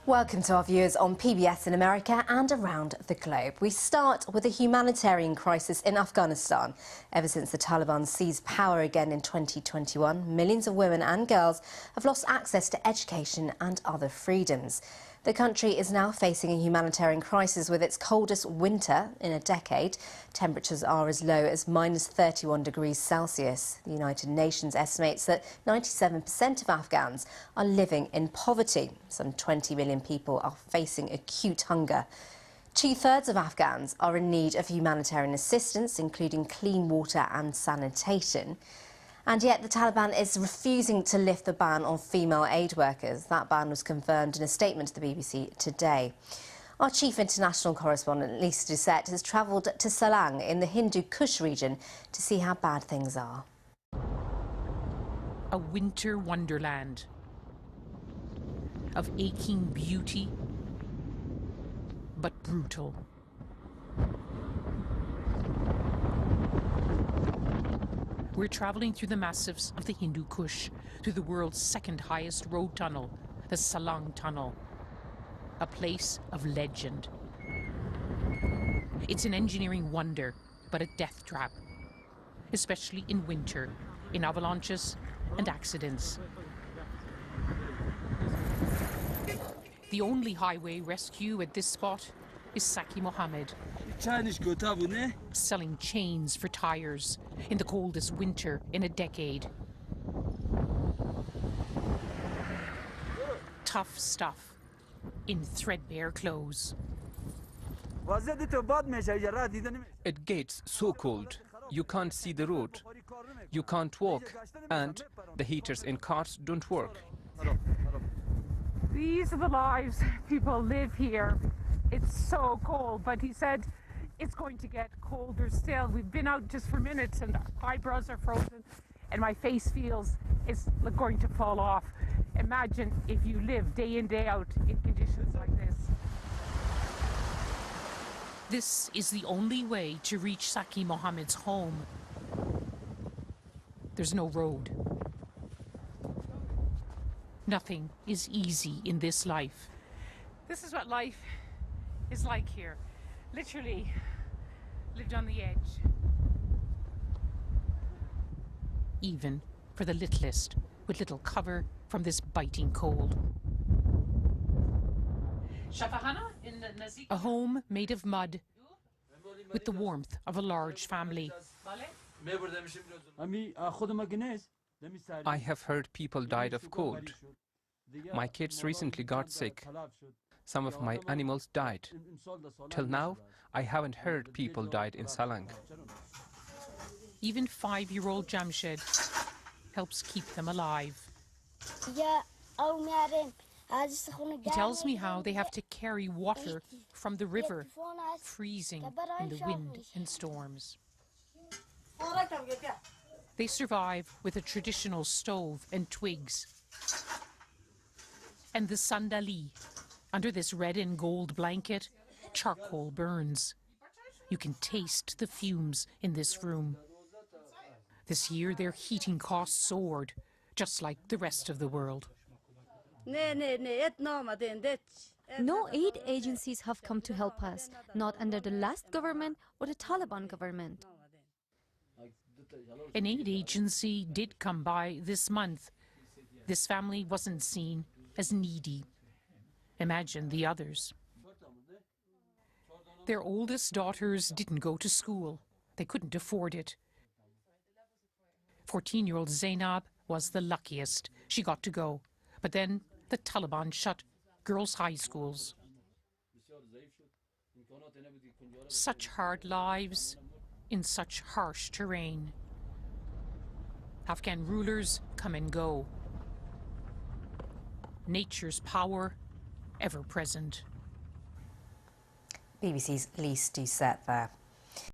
Welcome to our viewers on PBS in America and around the globe. We start with a humanitarian crisis in Afghanistan. Ever since the Taliban seized power again in 2021, millions of women and girls have lost access to education and other freedoms. The country is now facing a humanitarian crisis with its coldest winter in a decade. Temperatures are as low as -31 degrees Celsius. The United Nations estimates that 97% of Afghans are living in poverty. Some 20 million people are facing acute hunger. Two-thirds of Afghans are in need of humanitarian assistance, including clean water and sanitation. And yet the Taliban is refusing to lift the ban on female aid workers. That ban was confirmed in a statement to the BBC today. Our chief international correspondent, Lisa Doucette, has travelled to Salang in the Hindu Kush region to see how bad things are. A winter wonderland of aching beauty, but brutal. We're travelling through the massifs of the Hindu Kush, through the world's second highest road tunnel, the Salang Tunnel, a place of legend. It's an engineering wonder, but a death trap, especially in winter, in avalanches and accidents. The only highway rescue at this spot is Saki Mohammed, selling chains for tires in the coldest winter in a decade. Tough stuff in threadbare clothes. It gets so cold, you can't see the road, you can't walk, and the heaters in cars don't work. These are the lives people live here. It's so cold, but he said it's going to get colder still. We've been out just for minutes and eyebrows are frozen and my face feels it's going to fall off. Imagine if you live day in, day out in conditions like this. This is the only way to reach Saki Mohammed's home. There's no road. Nothing is easy in this life. This is what life is like here. Literally lived on the edge. Even for the littlest, with little cover from this biting cold. A home made of mud, with the warmth of a large family. I have heard people died of cold. My kids recently got sick. Some of my animals died. Till now, I haven't heard people died in Salang. Even 5-year-old Jamshed helps keep them alive. He tells me how they have to carry water from the river, freezing in the wind and storms. They survive with a traditional stove and twigs. And the sandali. Under this red and gold blanket, charcoal burns. You can taste the fumes in this room. This year, their heating costs soared, just like the rest of the world. No aid agencies have come to help us, not under the last government or the Taliban government. An aid agency did come by this month. This family wasn't seen as needy. Imagine the others. Their oldest daughters didn't go to school. They couldn't afford it. 14-year-old Zainab was the luckiest. She got to go. But then the Taliban shut girls' high schools. Such hard lives in such harsh terrain. Afghan rulers come and go. Nature's power ever present. BBC's Lisa Doucette there.